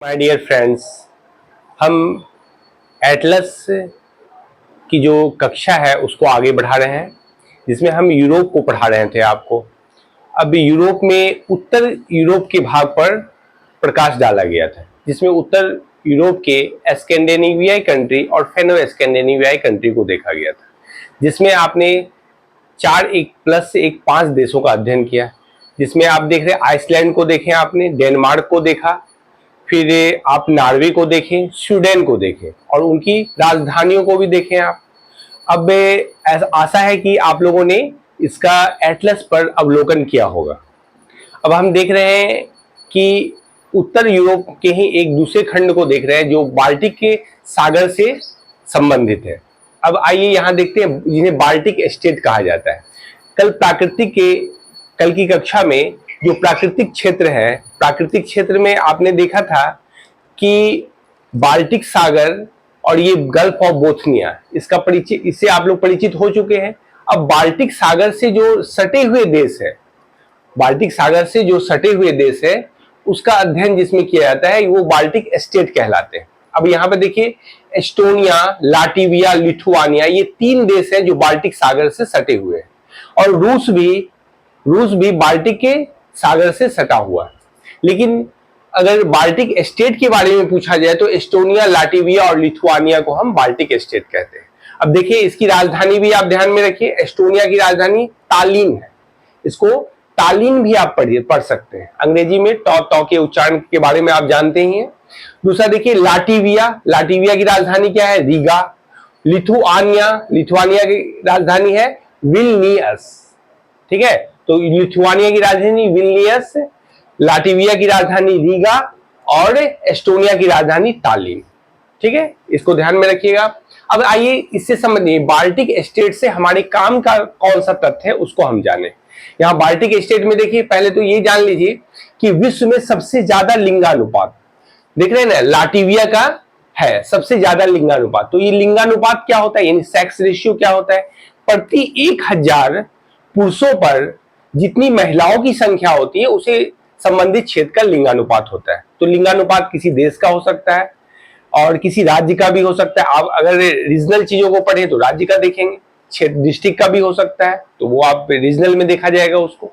My dear friends, हम Atlas की जो कक्षा है उसको आगे बढ़ा रहे हैं, जिसमें हम यूरोप को पढ़ा रहे थे आपको। अब यूरोप में उत्तर यूरोप के भाग पर प्रकाश डाला गया था, जिसमें उत्तर यूरोप के स्कैंडिनेवियाई कंट्री और फेनो स्कैंडिनेवियाई कंट्री को देखा गया था, जिसमें आपने 4 + 1 5 देशों का अध्ययन किया, जिसमें आप देख रहे आइसलैंड को देखें, आपने डेनमार्क को देखा, फिर आप नॉर्वे को देखें, स्वीडन को देखें और उनकी राजधानियों को भी देखें आप। अब आशा है कि आप लोगों ने इसका एटलस पर अवलोकन किया होगा। अब हम देख रहे हैं कि उत्तर यूरोप के ही एक दूसरे खंड को देख रहे हैं जो बाल्टिक के सागर से संबंधित है। अब आइए यहाँ देखते हैं जिन्हें बाल्टिक स्टेट कहा जाता है। कल की कक्षा में जो प्राकृतिक क्षेत्र है, प्राकृतिक क्षेत्र में आपने देखा था कि बाल्टिक सागर और ये गल्फ ऑफ बोथनिया, इसका परिचय, इससे आप लोग परिचित हो चुके हैं। अब बाल्टिक सागर से जो सटे हुए देश है, बाल्टिक सागर से जो सटे हुए देश है उसका अध्ययन जिसमें किया जाता है वो बाल्टिक स्टेट कहलाते हैं। अब यहाँ पे देखिए, एस्टोनिया, लाटविया, लिथुआनिया, ये 3 देश हैं जो बाल्टिक सागर से सटे हुए हैं। और रूस भी बाल्टिक के सागर से सटा हुआ है। लेकिन अगर बाल्टिक स्टेट के बारे में पूछा जाए तो एस्टोनिया, लाटविया और लिथुआनिया को हम बाल्टिक स्टेट कहते हैं। अब देखिए, इसकी राजधानी भी आप ध्यान में रखिए, एस्टोनिया की राजधानी तालिन है। इसको तालिन भी आप पढ़ सकते हैं, अंग्रेजी में टॉ के उच्चारण के बारे में आप जानते ही हैं। दूसरा देखिए, लाटविया की राजधानी क्या है? रीगा। लिथुआनिया की राजधानी है विल्नियस। ठीक है, तो लिथुआनिया की राजधानी विल्नियस, लाटविया की राजधानी रीगा और एस्टोनिया की राजधानी तालिन। ठीक है, इसको ध्यान में रखिएगा। अब आइए इससे संबंधित बाल्टिक स्टेट से हमारे काम का कौन सा तथ्य है उसको हम जाने। यहाँ बाल्टिक स्टेट में देखिए, पहले तो ये जान लीजिए कि विश्व में सबसे ज्यादा लिंगानुपात देख रहे हैं ना, लाटविया का है सबसे ज्यादा लिंगानुपात। तो ये लिंगानुपात क्या होता है, यानी सेक्स रेशियो क्या होता है? प्रति 1000 पुरुषों पर जितनी महिलाओं की संख्या होती है उसे संबंधित क्षेत्र का लिंगानुपात होता है। तो लिंगानुपात किसी देश का हो सकता है और किसी राज्य का भी हो सकता है। आप अगर रीजनल चीजों को पढ़े तो राज्य का देखेंगे, क्षेत्र डिस्ट्रिक्ट का भी हो सकता है, तो वो आप रीजनल में देखा जाएगा उसको।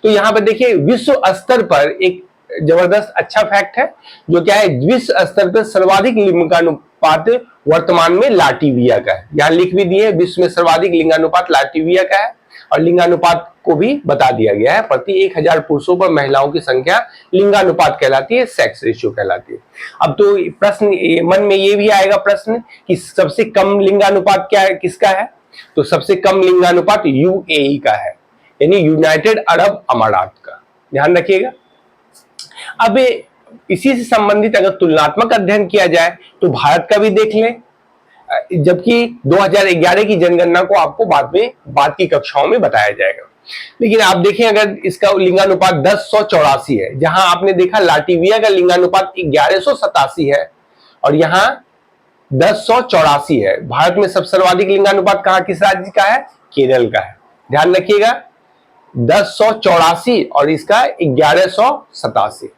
तो यहाँ पर देखिए, विश्व स्तर पर एक जबरदस्त अच्छा फैक्ट है, जो क्या है, विश्व स्तर पर सर्वाधिक लिंगानुपात वर्तमान में लाटविया का है। यहाँ लिख भी दिए, विश्व में सर्वाधिक लिंगानुपात लाटविया का है और लिंगानुपात को भी बता दिया गया है, प्रति 1000 पुरुषों पर महिलाओं की संख्या लिंगानुपात कहलाती है, सेक्स रेशियो कहलाती है। अब तो प्रश्न मन में ये भी आएगा प्रश्न कि सबसे कम लिंगानुपात क्या है, किसका है? तो सबसे कम लिंगानुपात यूएई का है, यानी यूनाइटेड अरब अमारात का। ध्यान रखिएगा। अब इसी से संबंधित अगर तुलनात्मक अध्ययन किया जाए तो भारत का भी देख लें, जबकि 2011 की जनगणना को आपको बाद की कक्षाओं में बताया जाएगा। लेकिन आप देखें, अगर इसका लिंगानुपात 1084 है, जहां आपने देखा लाटविया का लिंगानुपात 1187 है और यहां 1084 है। भारत में सबसे सर्वाधिक लिंगानुपात कहां, किस राज्य का है? केरल का है। ध्यान रखिएगा, 1084 और इसका 1187।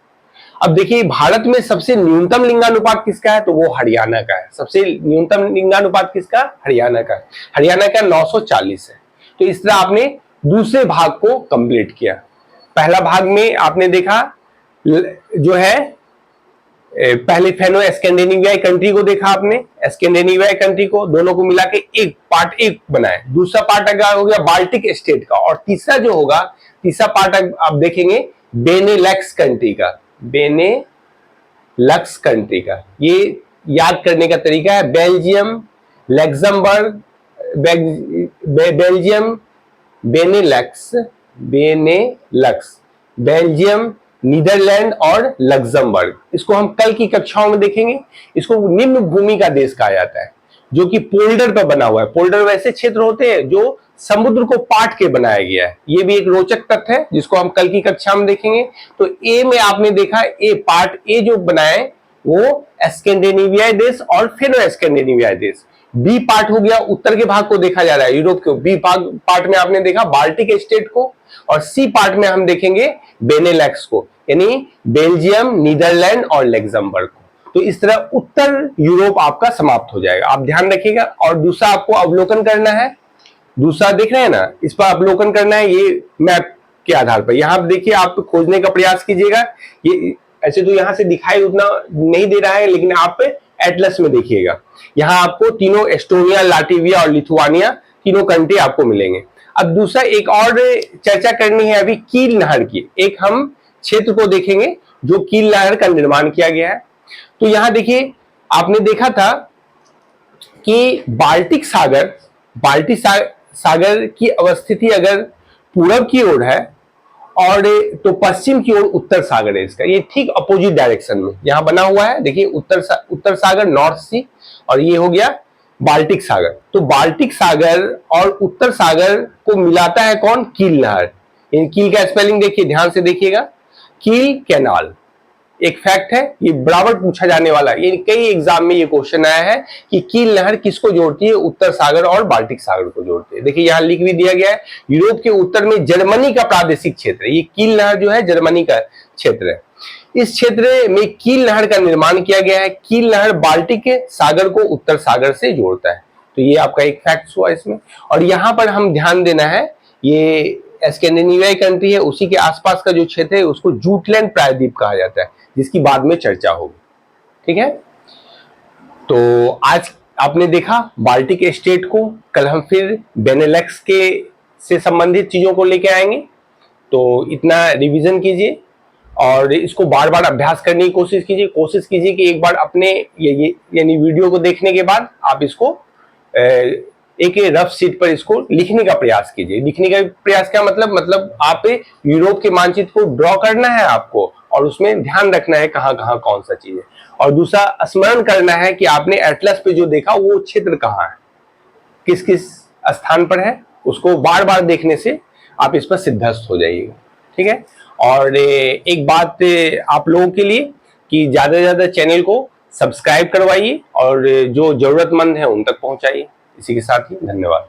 अब देखिए, भारत में सबसे न्यूनतम लिंगानुपात किसका है? तो वो हरियाणा का है। सबसे न्यूनतम लिंगानुपात किसका? हरियाणा का। हरियाणा का 940 है। तो इस तरह आपने दूसरे भाग को कंप्लीट किया। पहला भाग में आपने देखा जो है, पहले फेनो स्कैंडिनेवियाई कंट्री को देखा आपने, स्कैंडिनेवियाई कंट्री को दोनों को मिला के एक पार्ट एक बनाए। दूसरा पार्ट अगर हो गया बाल्टिक स्टेट का, और तीसरा जो होगा, तीसरा पार्ट आप देखेंगे बेनेलक्स कंट्री का, बेनेलक्स कंट्री का। ये याद करने का तरीका है, Belgium, Luxembourg, Belgium, Benelux, Belgium, Netherlands और लग्जमबर्ग। इसको हम कल की कक्षाओं में देखेंगे। इसको निम्न भूमि का देश कहा जाता है, जो कि पोल्डर पर बना हुआ है। पोल्डर वैसे क्षेत्र होते हैं जो समुद्र को पाट के बनाया गया है। ये भी एक रोचक तथ्य है जिसको हम कल की कक्षा में देखेंगे। तो ए में आपने देखा, ए पार्ट ए जो बनाए वो स्कैंडिनेवियाई देश और फेनो स्कैंडिनेवियाई देश। बी पार्ट हो गया, उत्तर के भाग को देखा जा रहा है, यूरोप को। बी पार्ट में आपने देखा बाल्टिक स्टेट को, और सी पार्ट में हम देखेंगे बेनेलक्स को, यानी बेल्जियम, नीदरलैंड और लग्जमबर्ग। तो इस तरह उत्तर यूरोप आपका समाप्त हो जाएगा, आप ध्यान रखिएगा। और दूसरा आपको अवलोकन करना है, दूसरा देख रहे हैं ना, इस पर अवलोकन करना है ये मैप के आधार पर। यहाँ देखिए, आप खोजने का प्रयास कीजिएगा। ये ऐसे तो यहाँ से दिखाई उतना नहीं दे रहा है, लेकिन आप एटलस में देखिएगा, यहाँ आपको तीनों एस्टोनिया, लाटविया और लिथुआनिया तीनों कंट्री आपको मिलेंगे। अब दूसरा एक और चर्चा करनी है अभी कील नहर की। एक हम क्षेत्र को देखेंगे जो कील नहर का निर्माण किया गया है। तो यहाँ देखिए, आपने देखा था कि बाल्टिक सागर की अवस्थिति अगर पूरब की ओर है और तो पश्चिम की ओर उत्तर सागर है इसका, ये ठीक अपोजिट डायरेक्शन में यहाँ बना हुआ है। देखिए उत्तर सागर नॉर्थ सी, और ये हो गया बाल्टिक सागर। तो बाल्टिक सागर और उत्तर सागर को मिलाता है कौन? कील नहर। इन कील का स्पेलिंग देखिए, ध्यान से देखिएगा, कील कैनाल। एक फैक्ट है, ये बराबर पूछा जाने वाला है, ये कई एग्जाम में ये क्वेश्चन आया है कि कील नहर किसको जोड़ती है? उत्तर सागर और बाल्टिक सागर को जोड़ती है। देखिए यहाँ लिख भी दिया गया है, यूरोप के उत्तर में जर्मनी का प्रादेशिक क्षेत्र है। ये कील नहर जो है जर्मनी का क्षेत्र है। इस क्षेत्र में कील नहर का निर्माण किया गया है। कील नहर बाल्टिक सागर को उत्तर सागर से जोड़ता है। तो ये आपका एक फैक्ट हुआ इसमें। और यहाँ पर हम ध्यान देना है, ये स्कैंडिनेवियाई कंट्री है, उसी के आसपास का जो क्षेत्र है उसको जूटलैंड प्रायद्वीप कहा जाता है, जिसकी बाद में चर्चा होगी। ठीक है, तो आज आपने देखा बाल्टिक स्टेट को, कल हम फिर बेनेलक्स के से संबंधित चीजों को लेके आएंगे। तो इतना रिवीजन कीजिए और इसको बार बार अभ्यास करने की कोशिश कीजिए कि एक बार अपने ये यानी वीडियो को देखने के बाद आप इसको एक रफ शीट पर इसको लिखने का प्रयास कीजिए। लिखने का प्रयास क्या मतलब आप यूरोप के मानचित्र को ड्रॉ करना है आपको, और उसमें ध्यान रखना है कहाँ कहाँ कौन सा चीज है। और दूसरा स्मरण करना है कि आपने एटलस पे जो देखा वो क्षेत्र कहाँ है, किस किस स्थान पर है, उसको बार बार देखने से आप इस पर सिद्धस्त हो जाइएगा। ठीक है, और एक बात आप लोगों के लिए कि ज्यादा से ज्यादा चैनल को सब्सक्राइब करवाइए और जो जरूरतमंद है उन तक पहुंचाइए। इसी के साथ ही धन्यवाद।